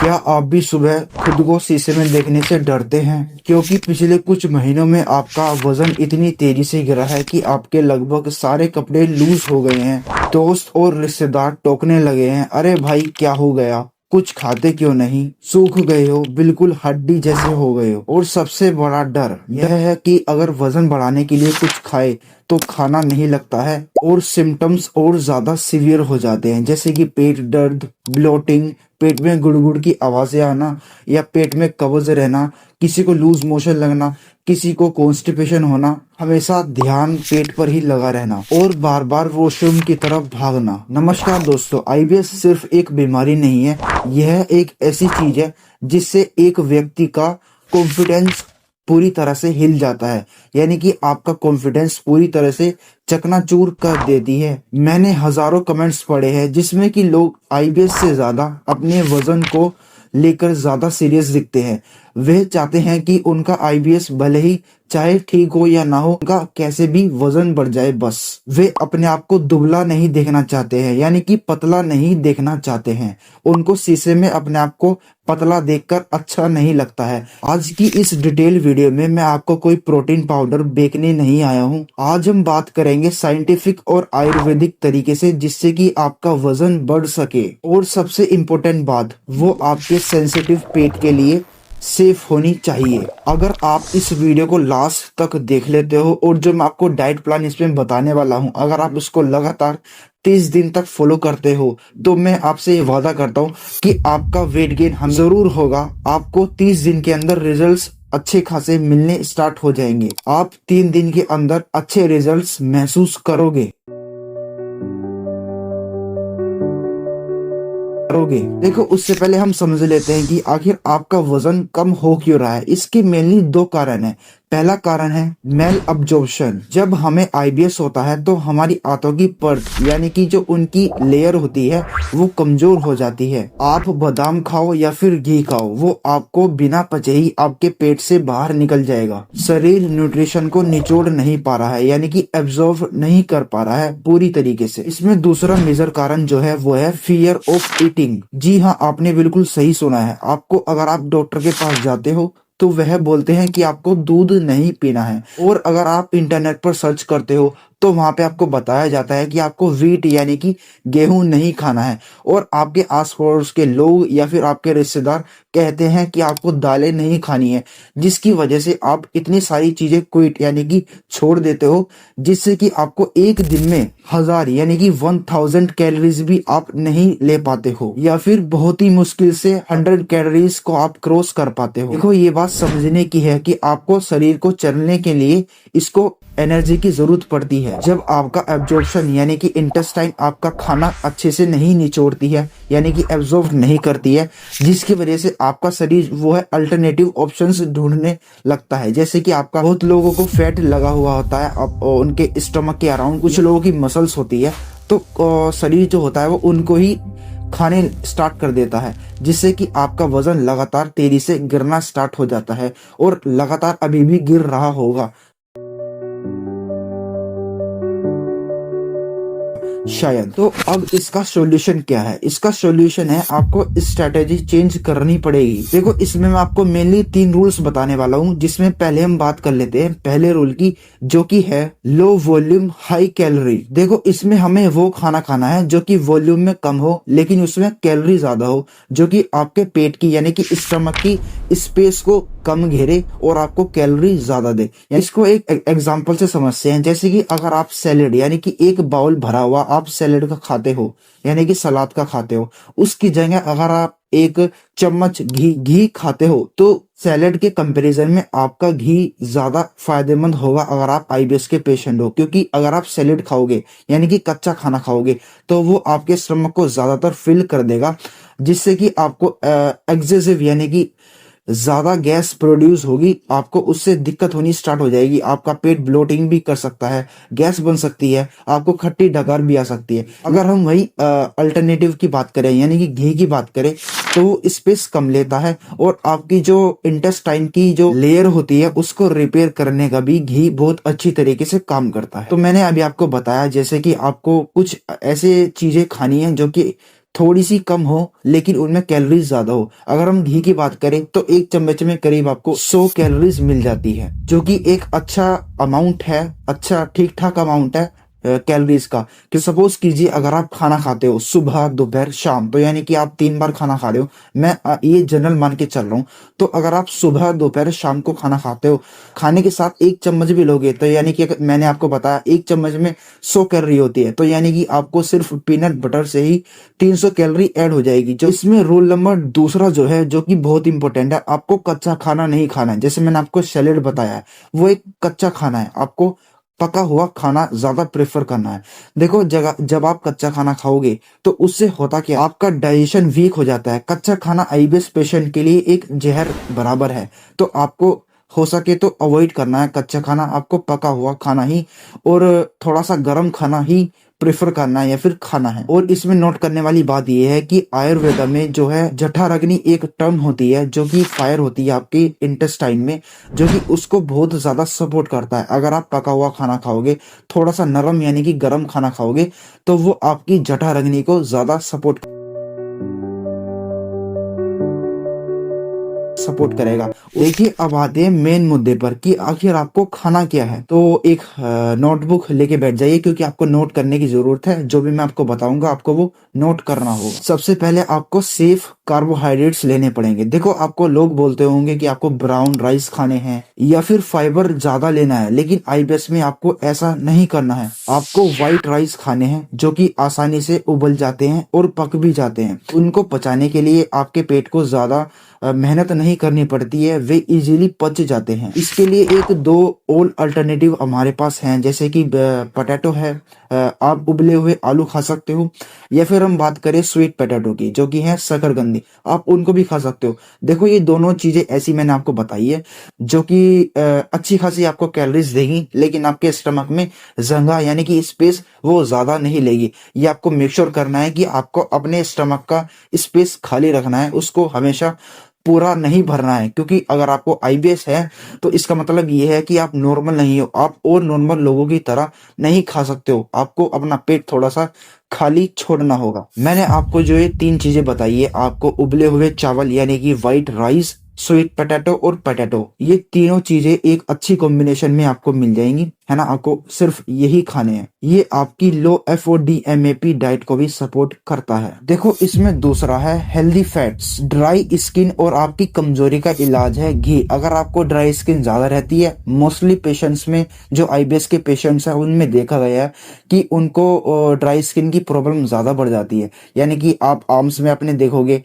क्या आप भी सुबह खुद को शीशे में देखने से डरते हैं? क्योंकि पिछले कुछ महीनों में आपका वजन इतनी तेजी से गिरा है कि आपके लगभग सारे कपड़े लूज हो गए हैं। दोस्त और रिश्तेदार टोकने लगे हैं, अरे भाई क्या हो गया, कुछ खाते क्यों नहीं, सूख गए हो, बिल्कुल हड्डी जैसे हो गए हो। और सबसे बड़ा डर यह है कि अगर वजन बढ़ाने के लिए कुछ खाए तो खाना नहीं लगता है और सिम्टम्स और ज्यादा सीवियर हो जाते हैं, जैसे कि पेट दर्द, ब्लोटिंग, पेट में गुड़गुड़ की आवाजें आना या पेट में कब्ज रहना, किसी को लूज मोशन लगना, किसी को कॉन्स्टिपेशन होना, हमेशा ध्यान पेट पर ही लगा रहना और बार बार वॉशरूम की तरफ भागना। नमस्कार दोस्तों, आईबीएस सिर्फ एक बीमारी नहीं है, यह एक ऐसी चीज है जिससे एक व्यक्ति का कॉन्फिडेंस पूरी तरह से हिल जाता है, यानी कि आपका कॉन्फिडेंस पूरी तरह से चकनाचूर कर देती है। मैंने हजारों कमेंट्स पढ़े हैं जिसमें कि लोग आईबीएस से ज्यादा अपने वजन को लेकर ज्यादा सीरियस दिखते हैं। वे चाहते हैं कि उनका आईबीएस भले ही चाहे ठीक हो या ना हो, उनका कैसे भी वजन बढ़ जाए बस। वे अपने आप को दुबला नहीं देखना चाहते हैं, यानी कि पतला नहीं देखना चाहते हैं। उनको शीशे में अपने आप को पतला देखकर अच्छा नहीं लगता है। आज की इस डिटेल वीडियो में मैं आपको कोई प्रोटीन पाउडर बेचने नहीं आया हूँ। आज हम बात करेंगे साइंटिफिक और आयुर्वेदिक तरीके से, जिससे कि आपका वजन बढ़ सके और सबसे इम्पोर्टेंट बात, वो आपके सेंसिटिव पेट के लिए सेफ होनी चाहिए। अगर आप इस वीडियो को लास्ट तक देख लेते हो और जो मैं आपको डाइट प्लान इसमें बताने वाला हूं, अगर आप उसको लगातार 30 दिन तक फॉलो करते हो तो मैं आपसे ये वादा करता हूं कि आपका वेट गेन हम जरूर होगा। आपको 30 दिन के अंदर रिजल्ट्स अच्छे खासे मिलने स्टार्ट हो जाएंगे। आप 3 दिन के अंदर अच्छे रिजल्ट्स महसूस करोगे। देखो, उससे पहले हम समझ लेते हैं कि आखिर आपका वजन कम हो क्यों रहा है। इसके मेनली 2 कारण हैं। पहला कारण है मेल अब्जॉर्प्शन। जब हमें आईबीएस होता है तो हमारी आंतों की परत, यानी कि जो उनकी लेयर होती है, वो कमजोर हो जाती है। आप बादाम खाओ या फिर घी खाओ, वो आपको बिना पचे ही आपके पेट से बाहर निकल जाएगा। शरीर न्यूट्रिशन को निचोड़ नहीं पा रहा है, यानी कि एब्जॉर्ब नहीं कर पा रहा है पूरी तरीके से। इसमें दूसरा मेजर कारण जो है वो है फियर ऑफ ईटिंग। जी हाँ, आपने बिल्कुल सही सुना है। आपको अगर आप डॉक्टर के पास जाते हो तो वह बोलते हैं कि आपको दूध नहीं पीना है, और अगर आप इंटरनेट पर सर्च करते हो तो वहां पे आपको बताया जाता है कि आपको व्हीट यानी कि गेहूं नहीं खाना है, और आपके आस पड़ोस के लोग या फिर आपके रिश्तेदार कहते हैं कि आपको दालें नहीं खानी है, जिसकी वजह से आप इतनी सारी चीजें क्विट यानी कि छोड़ देते हो, जिससे कि आपको एक दिन में 1000 यानी कि 1000 कैलोरीज भी आप नहीं ले पाते हो, या फिर बहुत ही मुश्किल से 100 कैलोरीज को आप क्रॉस कर पाते हो। देखो, ये बात समझने की है कि आपको शरीर को चलने के लिए इसको एनर्जी की जरूरत पड़ती है। जब आपका एब्जॉर्प्शन यानी कि इंटेस्टाइन आपका खाना अच्छे से नहीं निचोड़ती है, यानी कि एब्जॉर्ब नहीं करती है, जिसकी वजह से आपका शरीर वो है अल्टरनेटिव ऑप्शंस ढूंढने लगता है। जैसे कि आपका बहुत लोगों को फैट लगा हुआ होता है उनके स्टमक के अराउंड, कुछ लोगों की मसल्स होती है, तो शरीर जो होता है वो उनको ही खाने स्टार्ट कर देता है, जिससे कि आपका वजन लगातार तेजी से गिरना स्टार्ट हो जाता है और लगातार अभी भी गिर रहा होगा शायद। तो अब इसका सॉल्यूशन क्या है? इसका सॉल्यूशन है आपको स्ट्रेटेजी चेंज करनी पड़ेगी। देखो, इसमें मैं आपको मेनली 3 रूल्स बताने वाला हूँ, जिसमें पहले हम बात कर लेते हैं पहले रूल की, जो कि है लो वॉल्यूम हाई कैलोरी। देखो, इसमें हमें वो खाना खाना है जो कि वॉल्यूम में कम हो लेकिन उसमें कैलोरी ज्यादा हो, जो कि आपके पेट की यानी कि स्टमक की स्पेस को कम घेरे और आपको कैलोरी ज्यादा दे। इसको एक एग्जांपल से समझते हैं। जैसे कि अगर आप सैलेड यानी कि एक बाउल भरा हुआ आप सैलेड का खाते हो, यानी कि सलाद का खाते हो, उसकी जगह अगर आप 1 चम्मच घी खाते हो तो सैलेड के कंपैरिजन में आपका घी ज्यादा फायदेमंद होगा अगर आप आईबीएस के पेशेंट हो। क्योंकि अगर आप सैलेड खाओगे यानी कि कच्चा खाना खाओगे तो वो आपके स्टमक को ज्यादातर फिल कर देगा, जिससे कि आपको एक्सेसिव यानी कि ज्यादा गैस प्रोड्यूस होगी, आपको उससे दिक्कत होनी स्टार्ट हो जाएगी। आपका पेट ब्लोटिंग भी कर सकता है, गैस बन सकती है, आपको खट्टी डकार भी आ सकती है। अगर हम वही अल्टरनेटिव की बात करें यानी कि घी की बात करें तो स्पेस कम लेता है और आपकी जो इंटेस्टाइन की जो लेयर होती है उसको रिपेयर करने का भी घी बहुत अच्छी तरीके से काम करता है। तो मैंने अभी आपको बताया जैसे कि आपको कुछ ऐसे चीजें खानी है जो कि थोड़ी सी कम हो लेकिन उनमें कैलोरीज ज्यादा हो। अगर हम घी की बात करें तो एक चम्मच में करीब आपको 100 कैलोरीज मिल जाती है, जो कि एक अच्छा अमाउंट है, अच्छा ठीक ठाक अमाउंट है कैलोरीज का। कि सपोज कीजिए अगर आप खाना खाते हो सुबह दोपहर शाम, तो यानी कि आप 3 बार खाना खा रहे हो, मैं ये जनरल मान के चल रहा हूँ। तो अगर आप सुबह दोपहर शाम को खाना खाते हो, खाने के साथ एक चम्मच भी लोगे, तो यानी कि मैंने आपको बताया एक चम्मच में 100 कैलोरी होती है, तो यानी कि आपको सिर्फ पीनट बटर से ही 300 कैलोरी ऐड हो जाएगी। जो इसमें रूल नंबर दूसरा जो है, जो कि बहुत इंपॉर्टेंट है, आपको कच्चा खाना नहीं खाना है। जैसे मैंने आपको सैलेड बताया है, वो एक कच्चा खाना है, आपको पका हुआ खाना ज्यादा प्रेफर करना है। देखो जब आप कच्चा खाना खाओगे तो उससे होता क्या, आपका डाइजेशन वीक हो जाता है। कच्चा खाना आईबीएस पेशेंट के लिए एक जहर बराबर है, तो आपको हो सके तो अवॉइड करना है कच्चा खाना। आपको पका हुआ खाना ही और थोड़ा सा गर्म खाना ही प्रेफर करना है या फिर खाना है। और इसमें नोट करने वाली बात यह है कि आयुर्वेदा में जो है जठराग्नि एक टर्म होती है, जो कि फायर होती है आपकी इंटेस्टाइन में, जो कि उसको बहुत ज्यादा सपोर्ट करता है। अगर आप पका हुआ खाना खाओगे, थोड़ा सा नरम यानी कि गर्म खाना खाओगे, तो वो आपकी जठराग्नि को ज्यादा सपोर्ट करेगा। देखिए अब आते हैं मेन मुद्दे पर कि आखिर आपको खाना क्या है। तो एक नोटबुक लेके बैठ जाइए, क्योंकि आपको नोट करने की जरूरत है। जो भी मैं आपको बताऊंगा आपको वो नोट करना होगा। सबसे पहले आपको सेफ कार्बोहाइड्रेट्स लेने पड़ेंगे। देखो आपको लोग बोलते होंगे कि आपको ब्राउन राइस खाने हैं या फिर फाइबर ज्यादा लेना है, लेकिन आईबीएस में आपको ऐसा नहीं करना है। आपको व्हाइट राइस खाने हैं, जो कि आसानी से उबल जाते हैं और पक भी जाते हैं। उनको पचाने के लिए आपके पेट को ज्यादा मेहनत नहीं करनी पड़ती है, वे इजीली पच जाते हैं। इसके लिए एक दो और अल्टरनेटिव हमारे पास हैं, जैसे कि पोटैटो है, आप उबले हुए आलू खा सकते हो, या फिर हम बात करें स्वीट पोटैटो की, जो कि है शकरकंदी, आप उनको भी खा सकते हो। देखो ये दोनों चीजें ऐसी मैंने आपको बताई है जो कि अच्छी खासी आपको कैलोरीज देगी, लेकिन आपके स्टमक में जगह यानी कि स्पेस वो ज्यादा नहीं लेगी। ये आपको मेक श्योर करना है कि आपको अपने स्टमक का स्पेस खाली रखना है, उसको हमेशा पूरा नहीं भरना है। क्योंकि अगर आपको आईबीएस है तो इसका मतलब ये है कि आप नॉर्मल नहीं हो, आप और नॉर्मल लोगों की तरह नहीं खा सकते हो। आपको अपना पेट थोड़ा सा खाली छोड़ना होगा। मैंने आपको जो ये 3 चीजें बताई है, आपको उबले हुए चावल यानी कि व्हाइट राइस, स्वीट पोटैटो और पोटैटो, ये तीनों चीजें एक अच्छी कॉम्बिनेशन में आपको मिल जाएंगी, है ना। आपको सिर्फ यही खाने हैं। ये आपकी लो FODMAP डाइट को भी सपोर्ट करता है। देखो इसमें दूसरा है हेल्दी फैट्स। ड्राई स्किन और आपकी कमजोरी का इलाज है घी। अगर आपको ड्राई स्किन ज्यादा रहती है, मोस्टली पेशेंट्स में, जो आईबीएस के पेशेंट्स हैं उनमें देखा गया है कि उनको ड्राई स्किन की प्रॉब्लम ज्यादा बढ़ जाती है। यानी कि आप आर्म्स में अपने देखोगे,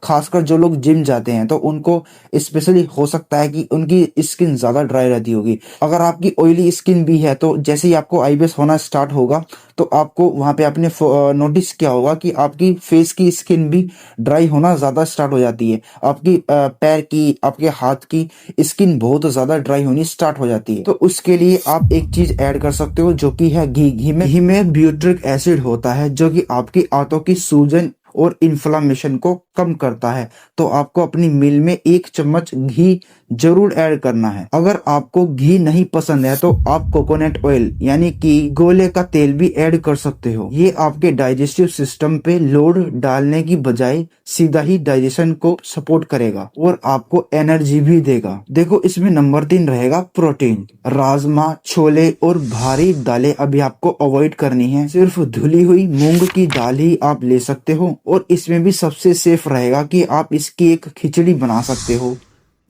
खासकर जो लोग जिम जाते हैं तो उनको स्पेशली हो सकता है कि उनकी स्किन ज्यादा ड्राई रहती होगी। अगर आपकी ऑयली स्किन भी है तो जैसे ही आपको आईबीएस होना स्टार्ट होगा तो आपको वहां पे आपने नोटिस किया होगा कि आपकी फेस की स्किन भी ड्राई होना ज्यादा स्टार्ट हो जाती है। आपकी पैर की, आपके हाथ की स्किन बहुत ज्यादा ड्राई होनी स्टार्ट हो जाती है। तो उसके लिए आप एक चीज ऐड कर सकते हो, जो कि है घी। घी में ब्यूट्रिक एसिड होता है, जो कि आपकी आंतों की सूजन और इन्फ्लामेशन को कम करता है। तो आपको अपनी मील में 1 चम्मच घी जरूर ऐड करना है। अगर आपको घी नहीं पसंद है तो आप कोकोनट ऑयल यानी कि गोले का तेल भी ऐड कर सकते हो। ये आपके डाइजेस्टिव सिस्टम पे लोड डालने की बजाय सीधा ही डाइजेशन को सपोर्ट करेगा और आपको एनर्जी भी देगा। देखो इसमें नंबर 3 रहेगा प्रोटीन। राजमा, छोले और भारी दालें अभी आपको अवॉइड करनी है। सिर्फ धुली हुई मूंग की दाल ही आप ले सकते हो, और इसमें भी सबसे सेफ रहेगा कि आप इसकी एक खिचड़ी बना सकते हो,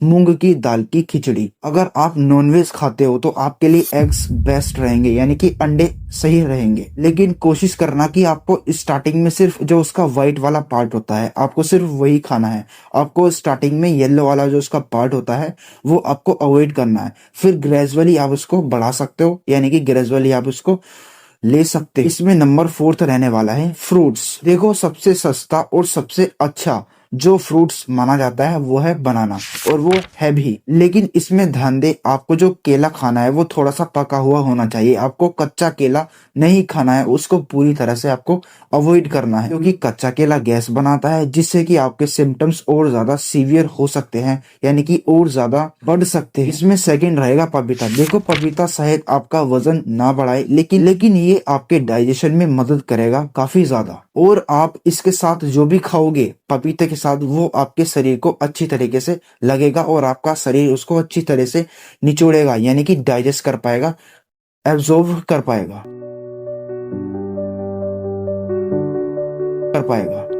मूंग की दाल की खिचड़ी। अगर आप नॉनवेज खाते हो तो आपके लिए एग्स बेस्ट रहेंगे, यानी कि अंडे सही रहेंगे। लेकिन कोशिश करना कि आपको स्टार्टिंग में सिर्फ जो उसका व्हाइट वाला पार्ट होता है आपको सिर्फ वही खाना है। आपको स्टार्टिंग में येलो वाला जो उसका पार्ट होता है वो आपको अवॉइड करना है। फिर ग्रेजुअली आप उसको बढ़ा सकते हो, यानी कि ग्रेजुअली आप उसको ले सकते। इसमें नंबर 4 रहने वाला है फ्रूट्स। देखो सबसे सस्ता और सबसे अच्छा जो फ्रूट्स माना जाता है वो है बनाना, और वो है भी। लेकिन इसमें ध्यान दे, आपको जो केला खाना है वो थोड़ा सा पका हुआ होना चाहिए। आपको कच्चा केला नहीं खाना है, उसको पूरी तरह से आपको अवॉइड करना है, क्योंकि कच्चा केला गैस बनाता है, जिससे कि आपके सिम्टम्स और ज्यादा सीवियर हो सकते हैं, यानी कि और ज्यादा बढ़ सकते हैं। इसमें सेकंड रहेगा पपीता। देखो पपीता शायद आपका वजन ना बढ़ाए, लेकिन ये आपके डाइजेशन में मदद करेगा काफी ज्यादा। और आप इसके साथ जो भी खाओगे पपीते के साथ, वो आपके शरीर को अच्छी तरीके से लगेगा और आपका शरीर उसको अच्छी तरह से निचोड़ेगा, यानी कि डाइजेस्ट कर पाएगा, एब्जॉर्ब कर पाएगा।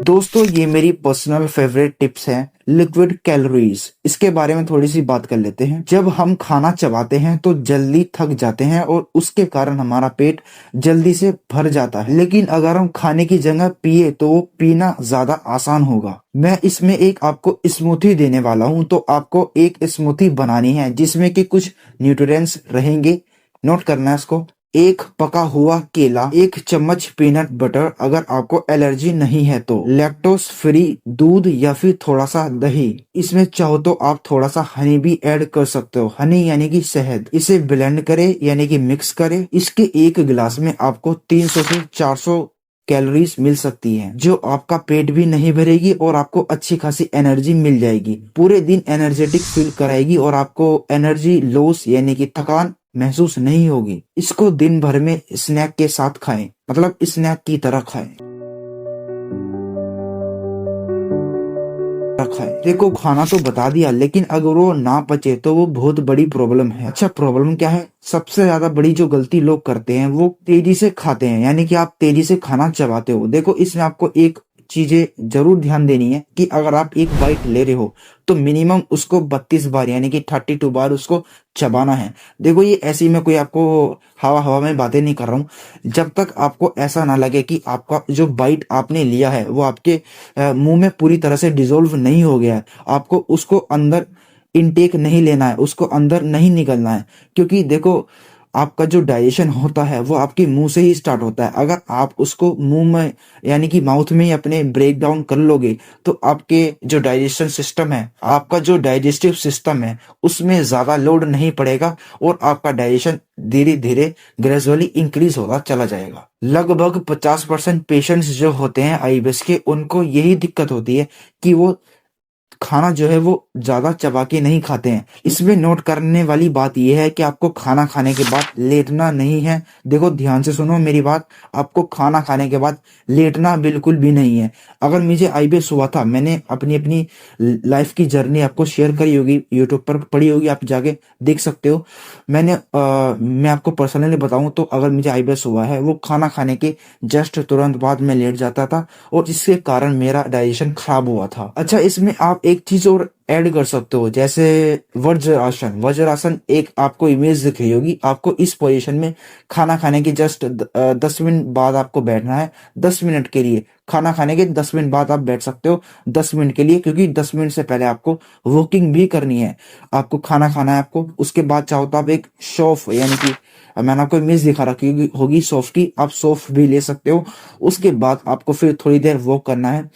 दोस्तों, ये मेरी पर्सनल फेवरेट टिप्स हैं लिक्विड कैलोरीज। इसके बारे में थोड़ी सी बात कर लेते हैं। जब हम खाना चबाते हैं तो जल्दी थक जाते हैं और उसके कारण हमारा पेट जल्दी से भर जाता है, लेकिन अगर हम खाने की जगह पिए तो वो पीना ज्यादा आसान होगा। मैं इसमें एक आपको स्मूथी देने वाला हूं, तो आपको एक स्मूथी बनानी है जिसमें कि कुछ न्यूट्रिएंट्स रहेंगे। नोट करना है इसको। एक पका हुआ केला, एक चम्मच पीनट बटर अगर आपको एलर्जी नहीं है तो, लैक्टोज फ्री दूध या फिर थोड़ा सा दही। इसमें चाहो तो आप थोड़ा सा हनी भी ऐड कर सकते हो, हनी यानी कि शहद। इसे ब्लेंड करें यानी कि मिक्स करें। इसके एक गिलास में आपको 300 से 400 कैलोरीज मिल सकती हैं, जो आपका पेट भी नहीं भरेगी और आपको अच्छी खासी एनर्जी मिल जाएगी। पूरे दिन एनर्जेटिक फील कराएगी और आपको एनर्जी लॉस यानी कि थकान महसूस नहीं होगी। इसको दिन भर में स्नैक के साथ खाएं, मतलब स्नैक की तरह खाएं। देखो, खाना तो बता दिया, लेकिन अगर वो ना पचे तो वो बहुत बड़ी प्रॉब्लम है। अच्छा, प्रॉब्लम क्या है? सबसे ज्यादा बड़ी जो गलती लोग करते हैं वो तेजी से खाते हैं, यानी कि आप तेजी से खाना चबाते हो। देखो, इसमें आपको एक चीजें जरूर ध्यान देनी है कि अगर आप एक बाइट ले रहे हो तो मिनिमम उसको 32 बार यानी कि 32 बार उसको चबाना है। देखो, ये ऐसी मैं कोई आपको हवा हवा में बातें नहीं कर रहा हूँ। जब तक आपको ऐसा ना लगे कि आपका जो बाइट आपने लिया है वो आपके मुंह में पूरी तरह से डिसॉल्व नहीं हो गया है, आपको उसको अंदर इनटेक नहीं लेना है, उसको अंदर नहीं निकलना है। क्योंकि देखो, आपका जो डाइजेशन होता है वो आपके मुंह से ही स्टार्ट होता है। अगर आप उसको मुंह में यानी कि माउथ में ही अपने ब्रेक डाउन कर लोगे तो आपके जो डाइजेशन सिस्टम है, आपका जो डाइजेस्टिव सिस्टम है, उसमें ज्यादा लोड नहीं पड़ेगा और आपका डाइजेशन धीरे धीरे ग्रेजुअली इंक्रीज होता चला जाएगा। लगभग 50% पेशेंट्स जो होते हैं आईबीएस के, उनको यही दिक्कत होती है कि वो खाना जो है वो ज्यादा चबा के नहीं खाते हैं। इसमें नोट करने वाली बात यह है कि आपको खाना खाने के बाद लेटना नहीं है। देखो, ध्यान से सुनो मेरी बात, आपको खाना खाने के बाद लेटना बिल्कुल भी नहीं है। अगर मुझे आईबीएस हुआ था, मैंने अपनी अपनी लाइफ की जर्नी आपको शेयर करी होगी, यूट्यूब पर पड़ी होगी, आप जाके देख सकते हो। मैं आपको पर्सनली बताऊं तो अगर मुझे आईबीएस हुआ है, वो खाना खाने के जस्ट तुरंत बाद में लेट जाता था और जिसके कारण मेरा डाइजेशन खराब हुआ था। अच्छा, इसमें आप एक चीज और ऐड कर सकते हो, जैसे वज्रासन। वज्रासन एक आपको इमेज दिख रही होगी। आपको इस पोजीशन में खाना खाने के जस्ट 10 मिनट बाद आपको बैठना है। 10 मिनट के लिए, खाना खाने के 10 मिनट बाद आप बैठ सकते हो, 10 मिनट के लिए, क्योंकि 10 मिनट से पहले आपको वॉकिंग भी करनी है। आपको खाना खाना है आपको, उसके बाद चाहो तो आप एक सौंफ यानी कि मैंने आपको इमेज दिखा रखी होगी सौंफ की, आप सौंफ भी ले सकते हो। उसके बाद आपको फिर थोड़ी देर वॉक करना है,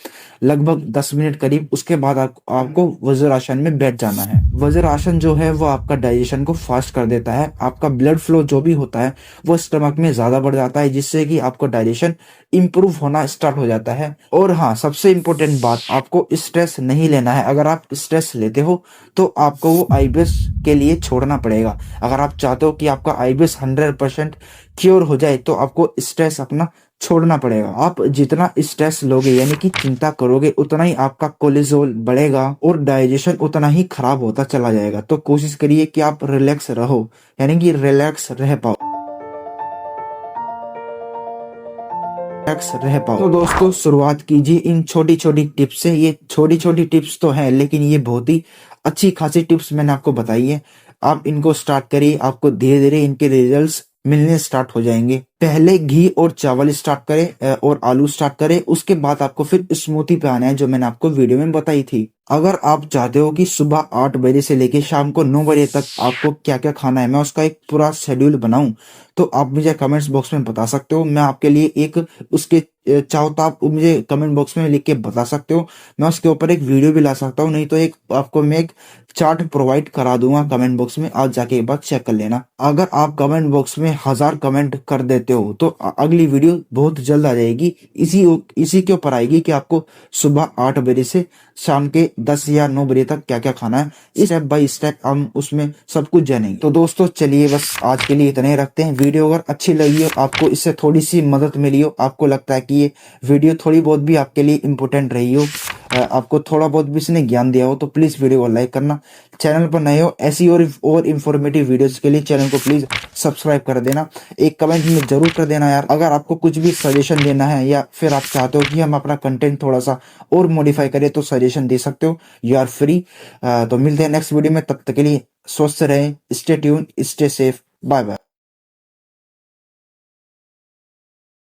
लगभग 10 मिनट करीब। उसके बाद आपको वज्रासन में बैठ जाना है। वज्रासन जो है वो आपका डाइजेशन को फास्ट कर देता है। आपका ब्लड फ्लो जो भी होता है वो स्टमक में ज्यादा बढ़ जाता है, जिससे कि आपको डाइजेशन इंप्रूव होना स्टार्ट हो जाता है। और हाँ, सबसे इंपॉर्टेंट बात, आपको स्ट्रेस नहीं लेना है। अगर आप स्ट्रेस लेते हो तो आपको वो आईबीएस के लिए छोड़ना पड़ेगा। अगर आप चाहते हो कि आपका आईबीएस 100% क्योर हो जाए तो आपको स्ट्रेस अपना छोड़ना पड़ेगा। आप जितना स्ट्रेस लोगे यानी कि चिंता करोगे, उतना ही आपका कोलेस्ट्रॉल बढ़ेगा और डाइजेशन उतना ही खराब होता चला जाएगा। तो कोशिश करिए कि आप रिलैक्स रहो, यानी कि रिलैक्स रह पाओ। तो दोस्तों, शुरुआत कीजिए इन छोटी छोटी टिप्स से। ये छोटी छोटी टिप्स तो हैं, लेकिन ये बहुत ही अच्छी खासी टिप्स मैंने आपको बताई है। आप इनको स्टार्ट करिए, आपको धीरे धीरे इनके रिजल्ट्स मिलने स्टार्ट हो जाएंगे। पहले घी और चावल स्टार्ट करें और आलू स्टार्ट करें, उसके बाद आपको फिर स्मूथी पे आना है, जो मैंने आपको वीडियो में बताई थी। अगर आप चाहते हो कि सुबह 8 बजे से लेके शाम को 9 बजे तक आपको क्या क्या खाना है, मैं उसका एक पूरा शेड्यूल बनाऊं, तो आप मुझे कमेंट्स बॉक्स में बता सकते हो। मैं आपके लिए एक उसके चाहो तो आप मुझे कमेंट बॉक्स में लिख के बता सकते हो, मैं उसके ऊपर एक वीडियो भी ला सकता हूँ। नहीं तो एक आपको मैं एक चार्ट प्रोवाइड करा दूंगा कमेंट बॉक्स में, आप जाके एक बार चेक कर लेना। अगर आप कमेंट बॉक्स में 1000 कमेंट कर देते हो तो अगली वीडियो बहुत जल्द आ जाएगी। इसी के ऊपर आएगी कि आपको सुबह 8 बजे से शाम के 10 या 9 बजे तक क्या क्या खाना है। स्टेप बाय स्टेप हम उसमें सब कुछ जानेंगे। तो दोस्तों, चलिए बस आज के लिए इतना ही रखते हैं। वीडियो अगर अच्छी लगी हो, आपको इससे थोड़ी सी मदद मिली हो, आपको लगता है कि कि ये वीडियो थोड़ी बहुत भी आपके लिए इम्पोर्टेंट रही हो, आपको थोड़ा बहुत भी इसने ज्ञान दिया हो, तो प्लीज़ वीडियो को लाइक करना। चैनल पर नए हो, ऐसी और इन्फॉर्मेटिव वीडियोस के लिए चैनल को प्लीज़ सब्सक्राइब कर देना। एक कमेंट में ज़रूर कर देना यार, अगर आपको कुछ भी सजेशन देना है या फिर आप चाहते हो कि हम अपना कंटेंट थोड़ा सा और मॉडिफाई करें, तो सजेशन दे सकते हो। You are free. तो मिलते हैं नेक्स्ट वीडियो में, तब तक के लिए स्वस्थ रहें, stay tune, stay safe, bye bye.